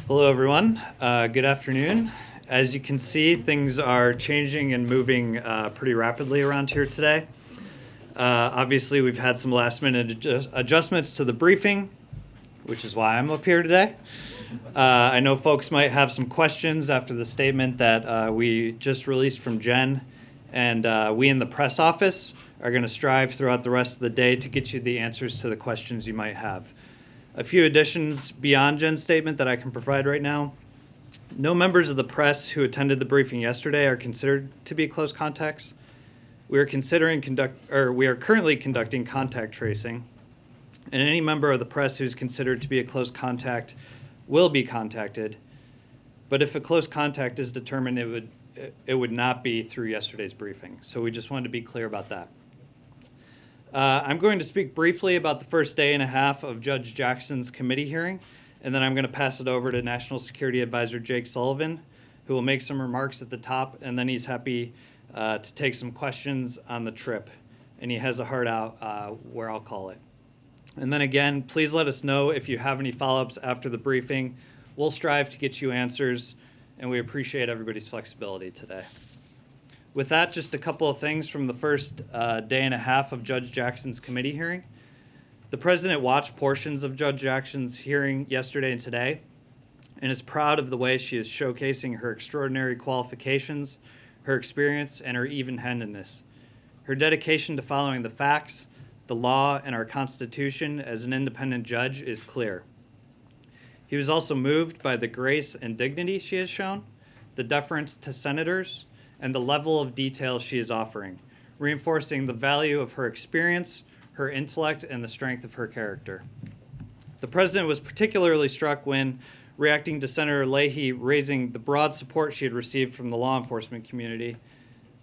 Hello, everyone. Good afternoon. As you can see, things are changing and moving pretty rapidly around here today. Obviously, we've had some last-minute adjustments to the briefing, which is why I'm up here today. I know folks might have some questions after the statement that we just released from Jen, and we in the press office are going to strive throughout the rest of the day to get you the answers to the questions you might have. A few additions beyond Jen's statement that I can provide right now. No members of the press who attended the briefing yesterday are considered to be close contacts. We are currently conducting contact tracing, and any member of the press who's considered to be a close contact will be contacted. But if a close contact is determined, it would not be through yesterday's briefing. So we just wanted to be clear about that. I'm going to speak briefly about the first day and a half of Judge Jackson's committee hearing, and then I'm going to pass it over to National Security Advisor Jake Sullivan, who will make some remarks at the top, and then he's happy to take some questions on the trip, and he has a heart out where I'll call it. And then again, please let us know if you have any follow-ups after the briefing. We'll strive to get you answers, and we appreciate everybody's flexibility today. With that, just a couple of things from the first day and a half of Judge Jackson's committee hearing. The president watched portions of Judge Jackson's hearing yesterday and today, and is proud of the way she is showcasing her extraordinary qualifications, her experience, and her even-handedness. Her dedication to following the facts, the law, and our Constitution as an independent judge is clear. He was also moved by the grace and dignity she has shown, the deference to senators, and the level of detail she is offering, reinforcing the value of her experience, her intellect, and the strength of her character. The president was particularly struck when, reacting to Senator Leahy raising the broad support she had received from the law enforcement community,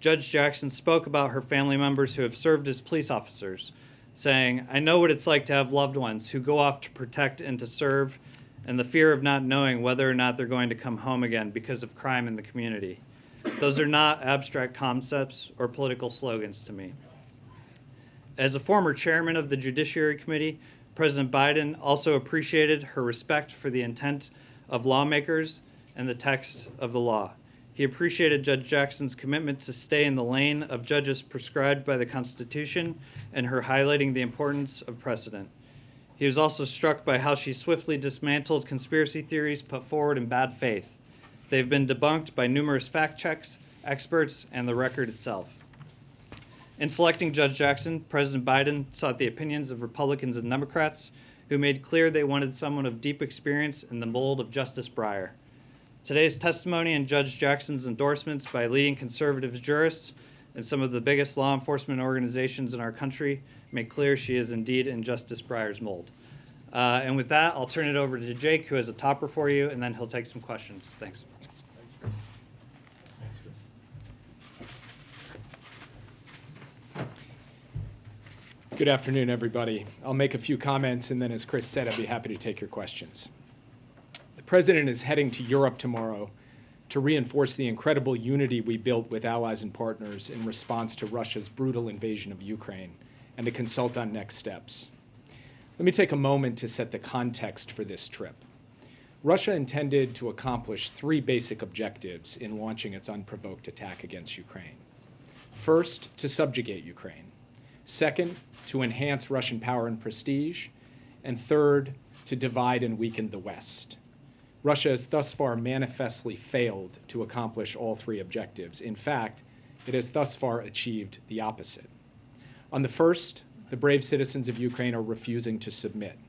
Judge Jackson spoke about her family members who have served as police officers, saying, "I know what it's like to have loved ones who go off to protect and to serve, and the fear of not knowing whether or not they're going to come home again because of crime in the community. Those are not abstract concepts or political slogans to me." As a former chairman of the Judiciary Committee, President Biden also appreciated her respect for the intent of lawmakers and the text of the law. He appreciated Judge Jackson's commitment to stay in the lane of judges prescribed by the Constitution and her highlighting the importance of precedent. He was also struck by how she swiftly dismantled conspiracy theories put forward in bad faith. They've been debunked by numerous fact checks, experts, and the record itself. In selecting Judge Jackson, President Biden sought the opinions of Republicans and Democrats who made clear they wanted someone of deep experience in the mold of Justice Breyer. Today's testimony and Judge Jackson's endorsements by leading conservative jurists and some of the biggest law enforcement organizations in our country make clear she is indeed in Justice Breyer's mold. And with that, I'll turn it over to Jake, who has a topper for you, and then he'll take some questions. Thanks. Good afternoon, everybody. I'll make a few comments, and then as Chris said, I'd be happy to take your questions. The President is heading to Europe tomorrow to reinforce the incredible unity we built with allies and partners in response to Russia's brutal invasion of Ukraine, and to consult on next steps. Let me take a moment to set the context for this trip. Russia intended to accomplish three basic objectives in launching its unprovoked attack against Ukraine. First, to subjugate Ukraine. Second, to enhance Russian power and prestige. And third, to divide and weaken the West. Russia has thus far manifestly failed to accomplish all three objectives. In fact, it has thus far achieved the opposite. On the first, the brave citizens of Ukraine are refusing to submit.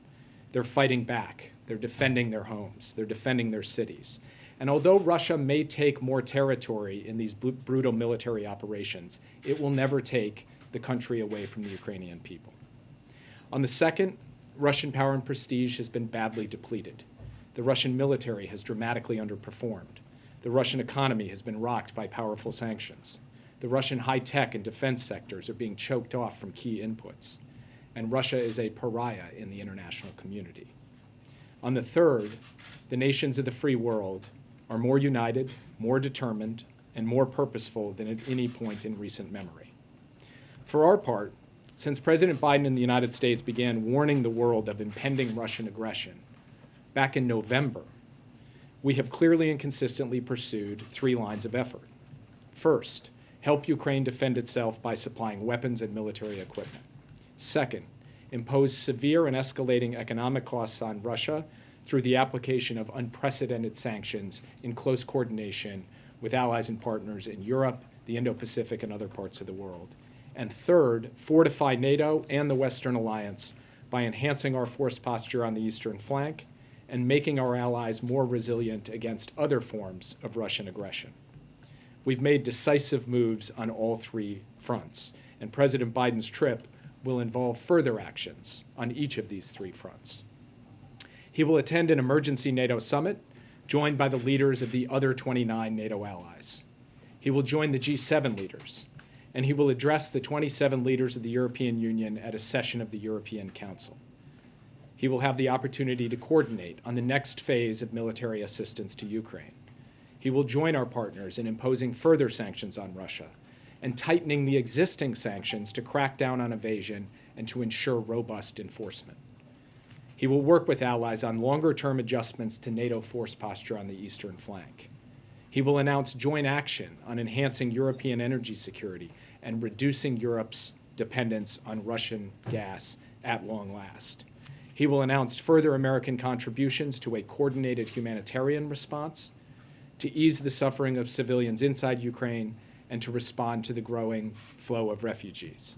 They're fighting back. They're defending their homes. They're defending their cities. And although Russia may take more territory in these brutal military operations, it will never take the country away from the Ukrainian people. On the second, Russian power and prestige has been badly depleted. The Russian military has dramatically underperformed. The Russian economy has been rocked by powerful sanctions. The Russian high-tech and defense sectors are being choked off from key inputs. And Russia is a pariah in the international community. On the third, the nations of the free world are more united, more determined, and more purposeful than at any point in recent memory. For our part, since President Biden in the United States began warning the world of impending Russian aggression back in November, we have clearly and consistently pursued 3 lines of effort. First, help Ukraine defend itself by supplying weapons and military equipment. Second, impose severe and escalating economic costs on Russia through the application of unprecedented sanctions in close coordination with allies and partners in Europe, the Indo-Pacific, and other parts of the world. And third, fortify NATO and the Western Alliance by enhancing our force posture on the eastern flank and making our allies more resilient against other forms of Russian aggression. We've made decisive moves on all 3 fronts, and President Biden's trip will involve further actions on each of these 3 fronts. He will attend an emergency NATO summit joined by the leaders of the other 29 NATO allies. He will join the G7 leaders, and he will address the 27 leaders of the European Union at a session of the European Council. He will have the opportunity to coordinate on the next phase of military assistance to Ukraine. He will join our partners in imposing further sanctions on Russia and tightening the existing sanctions to crack down on evasion and to ensure robust enforcement. He will work with allies on longer-term adjustments to NATO force posture on the eastern flank. He will announce joint action on enhancing European energy security and reducing Europe's dependence on Russian gas at long last. He will announce further American contributions to a coordinated humanitarian response, to ease the suffering of civilians inside Ukraine, and to respond to the growing flow of refugees.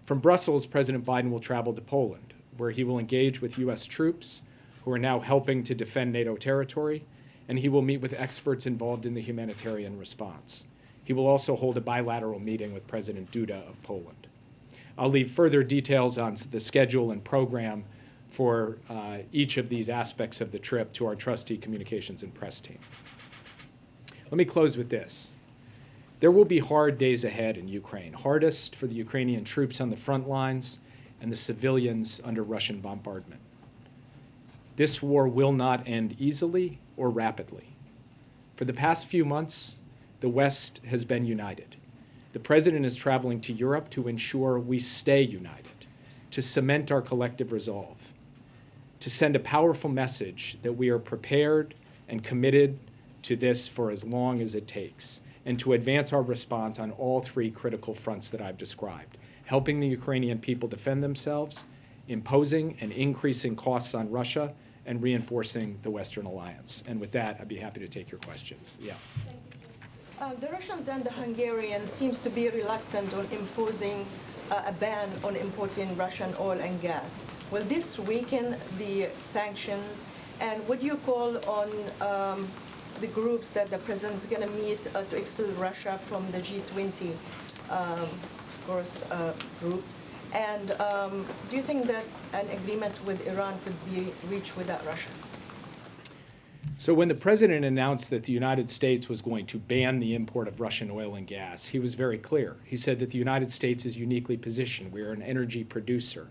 From Brussels, President Biden will travel to Poland, where he will engage with U.S. troops who are now helping to defend NATO territory, and he will meet with experts involved in the humanitarian response. He will also hold a bilateral meeting with President Duda of Poland. I'll leave further details on the schedule and program for each of these aspects of the trip to our trustee communications and press team. Let me close with this. There will be hard days ahead in Ukraine, hardest for the Ukrainian troops on the front lines and the civilians under Russian bombardment. This war will not end easily or rapidly. For the past few months, the West has been united. The President is traveling to Europe to ensure we stay united, to cement our collective resolve, to send a powerful message that we are prepared and committed to this for as long as it takes, and to advance our response on all 3 critical fronts that I've described: helping the Ukrainian people defend themselves, imposing and increasing costs on Russia, and reinforcing the Western Alliance. And with that, I'd be happy to take your questions. Yeah. The Russians and the Hungarians seems to be reluctant on imposing a ban on importing Russian oil and gas. Will this weaken the sanctions? And what do you call on the groups that the president is going to meet to expel Russia from the G20, of course, group? And do you think that an agreement with Iran could be reached without Russia? So when the president announced that the United States was going to ban the import of Russian oil and gas, he was very clear. He said that the United States is uniquely positioned. We are an energy producer.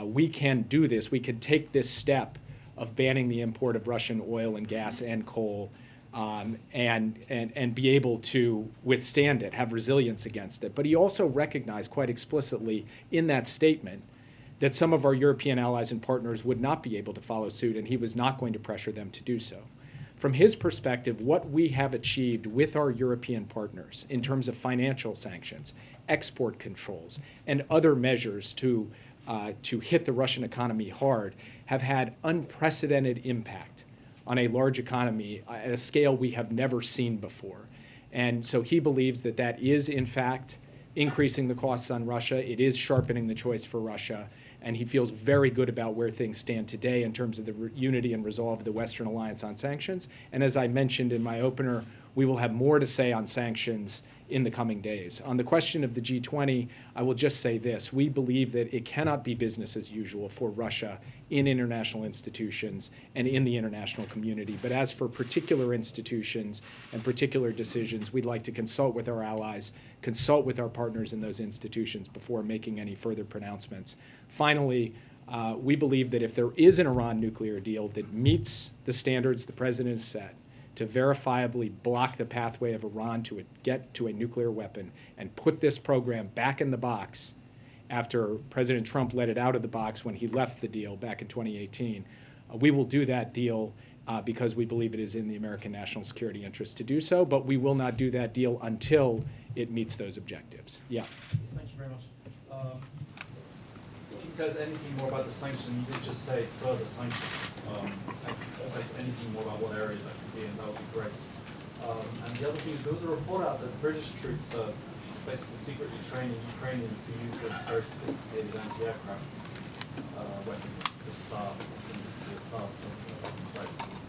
We can do this. We can take this step of banning the import of Russian oil and gas and coal and be able to withstand it, have resilience against it. But he also recognized quite explicitly in that statement that some of our European allies and partners would not be able to follow suit, and he was not going to pressure them to do so. From his perspective, what we have achieved with our European partners in terms of financial sanctions, export controls, and other measures to hit the Russian economy hard have had unprecedented impact on a large economy at a scale we have never seen before. And so he believes that that is, in fact, increasing the costs on Russia. It is sharpening the choice for Russia. And he feels very good about where things stand today in terms of the unity and resolve of the Western Alliance on sanctions. And as I mentioned in my opener, we will have more to say on sanctions in the coming days. On the question of the G20, I will just say this. We believe that it cannot be business as usual for Russia in international institutions and in the international community. But as for particular institutions and particular decisions, we'd like to consult with our allies, consult with our partners in those institutions before making any further pronouncements. Finally, we believe that if there is an Iran nuclear deal that meets the standards the president has set, to verifiably block the pathway of Iran to get to a nuclear weapon and put this program back in the box after President Trump let it out of the box when he left the deal back in 2018, we will do that deal because we believe it is in the American national security interest to do so, but we will not do that deal until it meets those objectives. Yeah. Thank you very much. If you tell us anything more about the sanctions, you did just say further sanctions. If there's anything more about what areas that could be, and that would be great. And the other thing, there was a report out that British troops are basically secretly training Ukrainians to use this very sophisticated anti-aircraft weapons, the SAR.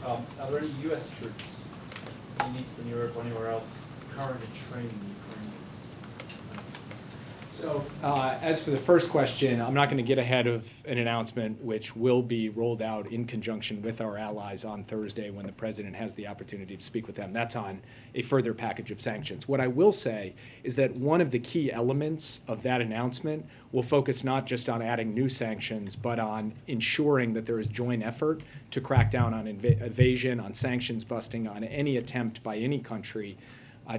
Are there any U.S. troops in Eastern Europe or anywhere else currently training Ukrainians? So as for the first question, I'm not going to get ahead of an announcement which will be rolled out in conjunction with our allies on Thursday when the president has the opportunity to speak with them. That's on a further package of sanctions. What I will say is that one of the key elements of that announcement will focus not just on adding new sanctions, but on ensuring that there is joint effort to crack down on evasion, on sanctions busting, on any attempt by any country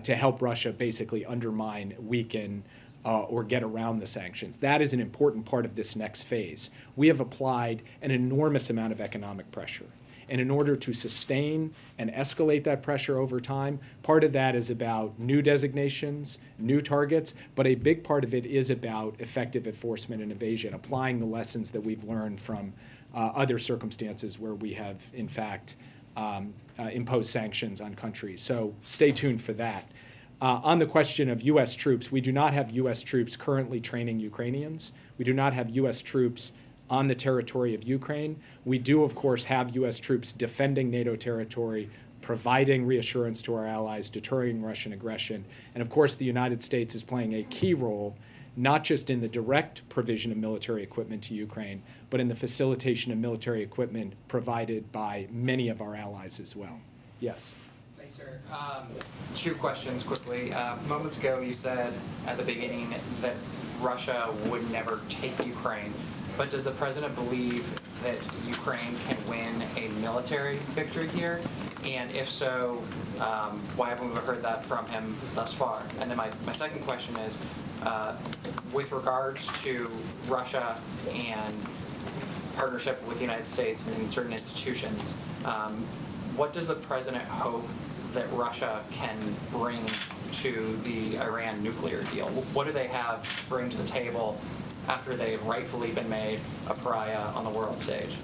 to help Russia basically undermine, weaken, or get around the sanctions. That is an important part of this next phase. We have applied an enormous amount of economic pressure. And in order to sustain and escalate that pressure over time, part of that is about new designations, new targets, but a big part of it is about effective enforcement and evasion, applying the lessons that we've learned from other circumstances where we have, in fact, imposed sanctions on countries. So stay tuned for that. On the question of U.S. troops, we do not have U.S. troops currently training Ukrainians. We do not have U.S. troops on the territory of Ukraine. We do, of course, have U.S. troops defending NATO territory, providing reassurance to our allies, deterring Russian aggression. And of course, the United States is playing a key role, not just in the direct provision of military equipment to Ukraine, but in the facilitation of military equipment provided by many of our allies as well. Yes. Sure. Two questions quickly. Moments ago, you said at the beginning that Russia would never take Ukraine, but does the president believe that Ukraine can win a military victory here? And if so, why haven't we heard that from him thus far? And then my second question is, with regards to Russia and partnership with the United States and certain institutions, what does the president hope that Russia can bring to the Iran nuclear deal? What do they have to bring to the table after they've rightfully been made a pariah on the world stage?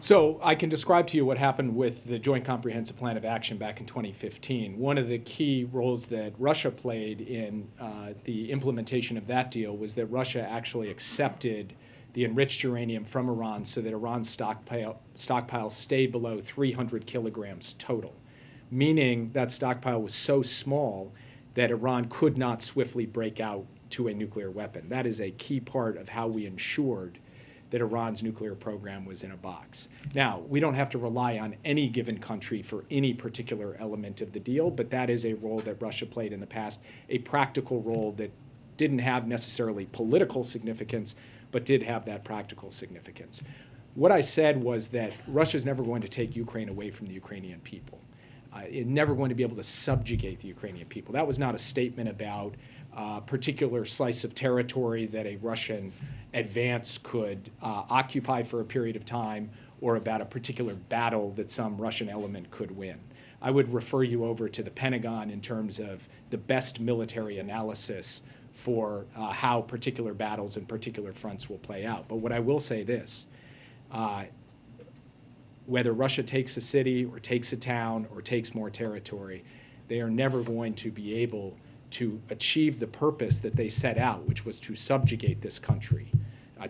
So I can describe to you what happened with the Joint Comprehensive Plan of Action back in 2015. One of the key roles that Russia played in the implementation of that deal was that Russia actually accepted the enriched uranium from Iran so that Iran's stockpile stayed below 300 kilograms total, meaning that stockpile was so small that Iran could not swiftly break out to a nuclear weapon. That is a key part of how we ensured that Iran's nuclear program was in a box. Now, we don't have to rely on any given country for any particular element of the deal, but that is a role that Russia played in the past, a practical role that didn't have necessarily political significance, but did have that practical significance. What I said was that Russia's never going to take Ukraine away from the Ukrainian people. It's never going to be able to subjugate the Ukrainian people. That was not a statement about a particular slice of territory that a Russian advance could occupy for a period of time, or about a particular battle that some Russian element could win. I would refer you over to the Pentagon in terms of the best military analysis for how particular battles and particular fronts will play out. But what I will say this, whether Russia takes a city or takes a town or takes more territory, they are never going to be able to achieve the purpose that they set out, which was to subjugate this country,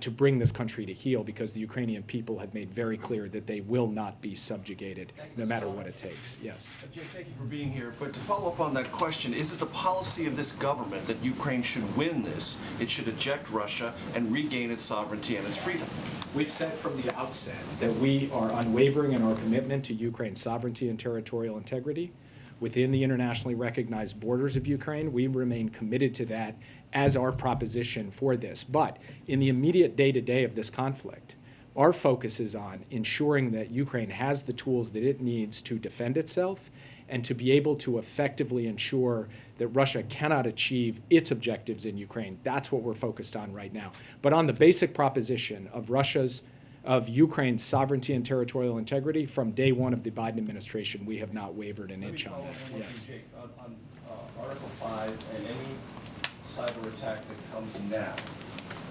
to bring this country to heel, because the Ukrainian people have made very clear that they will not be subjugated no matter what it takes. Yes. Jay, thank you for being here. But to follow up on that question, is it the policy of this government that Ukraine should win this? It should eject Russia and regain its sovereignty and its freedom? We've said from the outset that we are unwavering in our commitment to Ukraine's sovereignty and territorial integrity. Within the internationally recognized borders of Ukraine, we remain committed to that as our proposition for this. But in the immediate day-to-day of this conflict, our focus is on ensuring that Ukraine has the tools that it needs to defend itself and to be able to effectively ensure that Russia cannot achieve its objectives in Ukraine. That's what we're focused on right now. But on the basic proposition of Russia's of Ukraine's sovereignty and territorial integrity. From day one of the Biden administration, we have not wavered an inch on that. Yes. On Article 5 and any cyber attack that comes now,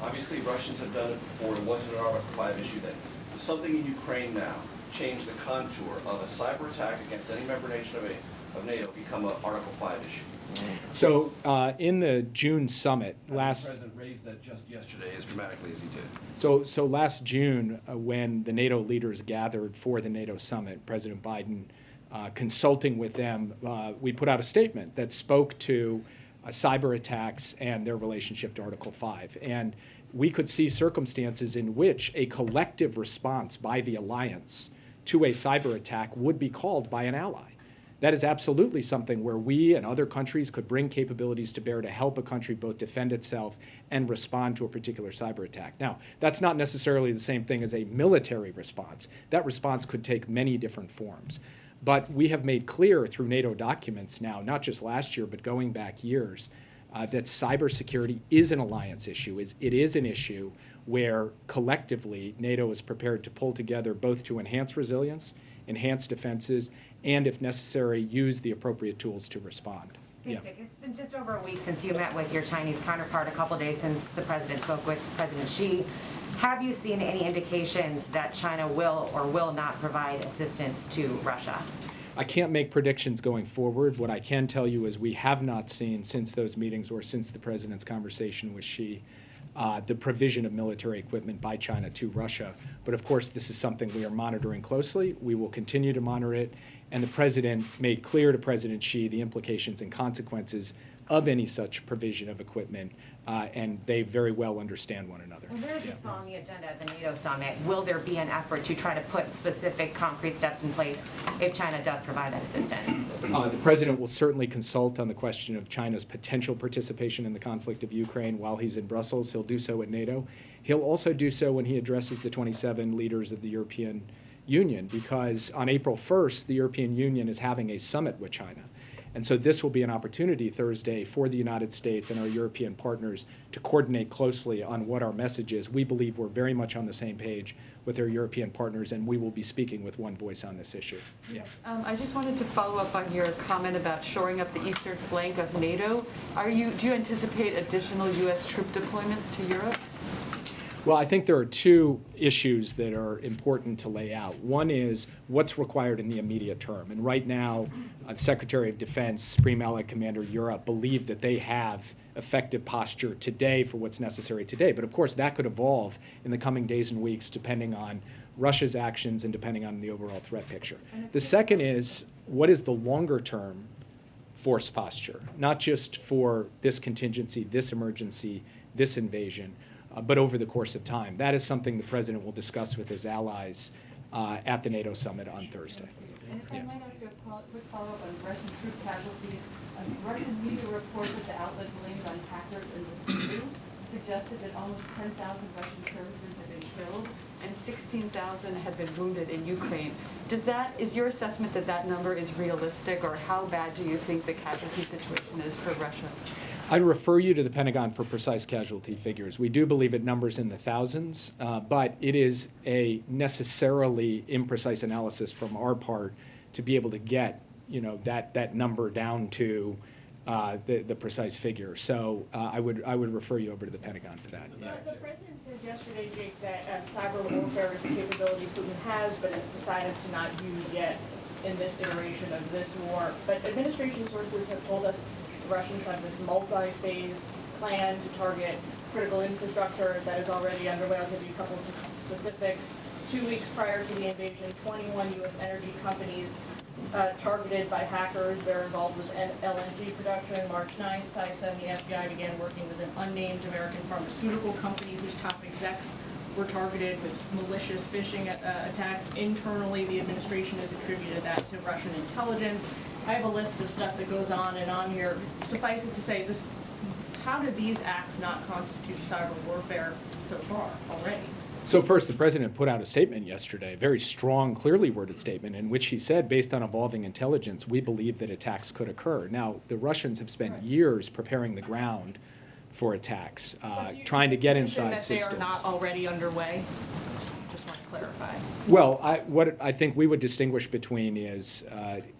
obviously Russians have done it before. It wasn't an Article 5 issue then. Does something in Ukraine now change the contour of a cyber attack against any member nation of NATO become an Article 5 issue? So in the June summit The president raised that just yesterday as dramatically as he did. So last June, when the NATO leaders gathered for the NATO summit, President Biden, consulting with them, we put out a statement that spoke to cyber attacks and their relationship to Article 5. And we could see circumstances in which a collective response by the alliance to a cyber attack would be called by an ally. That is absolutely something where we and other countries could bring capabilities to bear to help a country both defend itself and respond to a particular cyber attack. Now, that's not necessarily the same thing as a military response. That response could take many different forms. But we have made clear through NATO documents now, not just last year, but going back years, that cybersecurity is an alliance issue. It is an issue where collectively NATO is prepared to pull together both to enhance resilience, enhance defenses, and if necessary, use the appropriate tools to respond. It's been just over a week since you met with your Chinese counterpart, a couple days since the president spoke with President Xi. Have you seen any indications that China will or will not provide assistance to Russia? I can't make predictions going forward. What I can tell you is we have not seen since those meetings or since the president's conversation with Xi the provision of military equipment by China to Russia. But of course, this is something we are monitoring closely. We will continue to monitor it. And the president made clear to President Xi the implications and consequences of any such provision of equipment, and they very well understand one another. Well, there is this on the agenda at the NATO summit. Will there be an effort to try to put specific concrete steps in place if China does provide that assistance? The president will certainly consult on the question of China's potential participation in the conflict of Ukraine while he's in Brussels. He'll do so at NATO. He'll also do so when he addresses the 27 leaders of the European Union, because on April 1st, the European Union is having a summit with China. And so this will be an opportunity Thursday for the United States and our European partners to coordinate closely on what our message is. We believe we're very much on the same page with our European partners, and we will be speaking with one voice on this issue. Yeah. I just wanted to follow up on your comment about shoring up the eastern flank of NATO. Do you anticipate additional U.S. troop deployments to Europe? Well, I think there are two issues that are important to lay out. One is what's required in the immediate term. And right now, Secretary of Defense, Supreme Allied Commander Europe, believe that they have effective posture today for what's necessary today. But of course, that could evolve in the coming days and weeks depending on Russia's actions and depending on the overall threat picture. The second is, what is the longer term force posture? Not just for this contingency, this emergency, this invasion, but over the course of time. That is something the president will discuss with his allies at the NATO summit on Thursday. And if I might ask you a quick follow-up on Russian troop casualties. Russian media reports that the outlet blamed on hackers in the EU suggested that almost 10,000 Russian servicemen have been killed and 16,000 have been wounded in Ukraine. Is your assessment that that number is realistic, or how bad do you think the casualty situation is for Russia? I'd refer you to the Pentagon for precise casualty figures. We do believe it numbers in the thousands, but it is a necessarily imprecise analysis from our part to be able to get that number down to the precise figure. So I would refer you over to the Pentagon for that. Yeah. The president said yesterday, Jake, that cyber warfare is a capability Putin has, but has decided to not use yet in this iteration of this war. But administration sources have told us the Russians have this multi-phase plan to target critical infrastructure that is already underway. I'll give you a couple of specifics. 2 weeks prior to the invasion, 21 U.S. energy companies targeted by hackers. They're involved with LNG production. March 9th, CISA and the FBI began working with an unnamed American pharmaceutical company whose top execs were targeted with malicious phishing attacks. Internally, the administration has attributed that to Russian intelligence. I have a list of stuff that goes on and on here. Suffice it to say, how do these acts not constitute cyber warfare so far already? So first, the president put out a statement yesterday, a very strong, clearly worded statement, in which he said, based on evolving intelligence, we believe that attacks could occur. Now, the Russians have spent years preparing the ground for attacks, trying to get inside systems. That they are not already underway? Just want to clarify? Well, what I think we would distinguish between is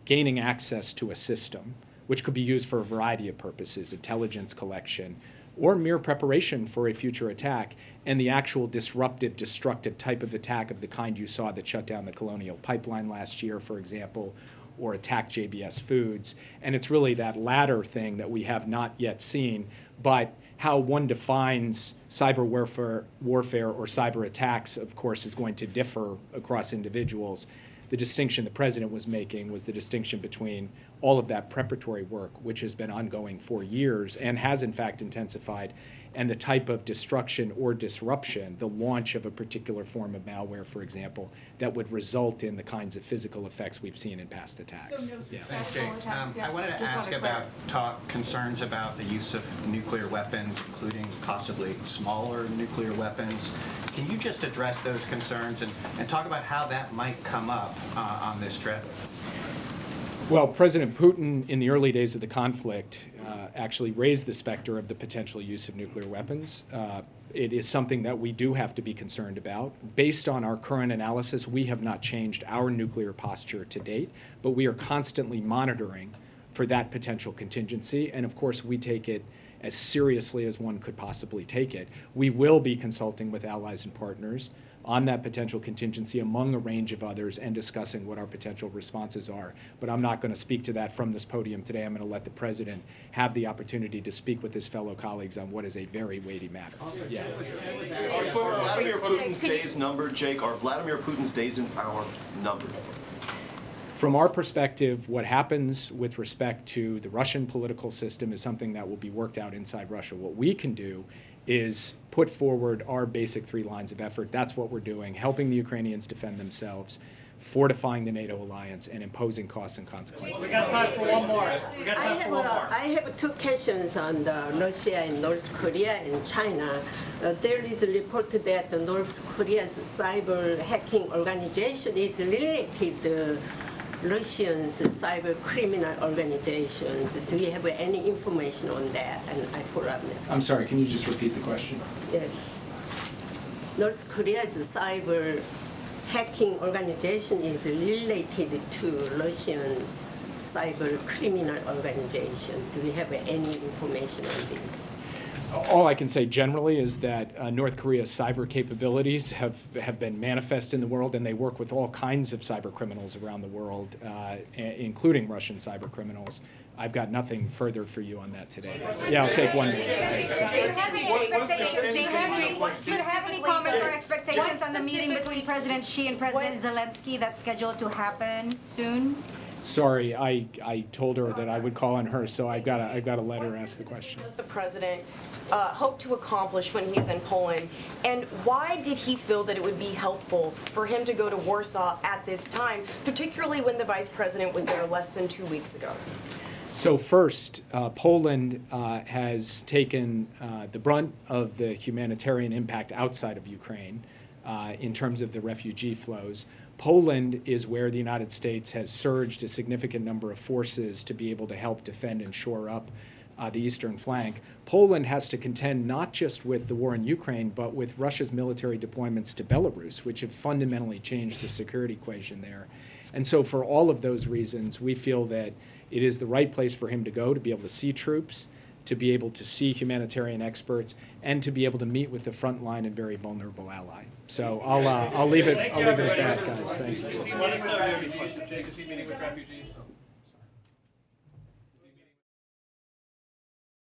gaining access to a system, which could be used for a variety of purposes, intelligence collection, or mere preparation for a future attack, and the actual disruptive, destructive type of attack of the kind you saw that shut down the Colonial Pipeline last year, for example, or attacked JBS Foods. And it's really that latter thing that we have not yet seen, but how one defines cyber warfare or cyber attacks, of course, is going to differ across individuals. The distinction the president was making was the distinction between all of that preparatory work, which has been ongoing for years and has in fact intensified, and the type of destruction or disruption, the launch of a particular form of malware, for example, that would result in the kinds of physical effects we've seen in past attacks. Thanks, Jake. I wanted to ask about concerns about the use of nuclear weapons, including possibly smaller nuclear weapons. Can you just address those concerns and talk about how that might come up on this trip? Well, President Putin, in the early days of the conflict, actually raised the specter of the potential use of nuclear weapons. It is something that we do have to be concerned about. Based on our current analysis, we have not changed our nuclear posture to date, but we are constantly monitoring for that potential contingency, and of course we take it as seriously as one could possibly take it. We will be consulting with allies and partners on that potential contingency among a range of others and discussing what our potential responses are. But I'm not going to speak to that from this podium today. I'm going to let the president have the opportunity to speak with his fellow colleagues on what is a very weighty matter. Yeah. Are Vladimir Putin's days numbered, Jake? Are Vladimir Putin's days in power numbered? From our perspective, what happens with respect to the Russian political system is something that will be worked out inside Russia. What we can do is put forward our basic 3 lines of effort. That's what we're doing, helping the Ukrainians defend themselves, fortifying the NATO alliance, and imposing costs and consequences. We got time for one more. I have 2 questions on Russia and North Korea and China. There is a report that the North Korea's cyber hacking organization is related Russian's cyber criminal organizations. Do you have any information on that? And I follow up next. I'm sorry, can you just repeat the question? Yes. North Korea's cyber hacking organization is related to Russian's cyber criminal organization. Do you have any information on this? All I can say generally is that North Korea's cyber capabilities have been manifest in the world, and they work with all kinds of cyber criminals around the world, including Russian cyber criminals. I've got nothing further for you on that today. Yeah, I'll take one minute. Do you have any comments or expectations on the meeting between President Xi and President Zelensky that's scheduled to happen soon? Sorry, I told her that I would call on her, so I've got to let her ask the question. What does the president hope to accomplish when he's in Poland, and why did he feel that it would be helpful for him to go to Warsaw at this time, particularly when the vice president was there less than 2 weeks ago? So first, Poland has taken the brunt of the humanitarian impact outside of Ukraine in terms of the refugee flows. Poland is where the United States has surged a significant number of forces to be able to help defend and shore up the eastern flank. Poland has to contend not just with the war in Ukraine, but with Russia's military deployments to Belarus, which have fundamentally changed the security equation there. And so for all of those reasons, we feel that it is the right place for him to go, to be able to see troops, to be able to see humanitarian experts, and to be able to meet with the frontline and very vulnerable ally. So I'll leave it at that, guys. Thank you. Jake, is he meeting with refugees?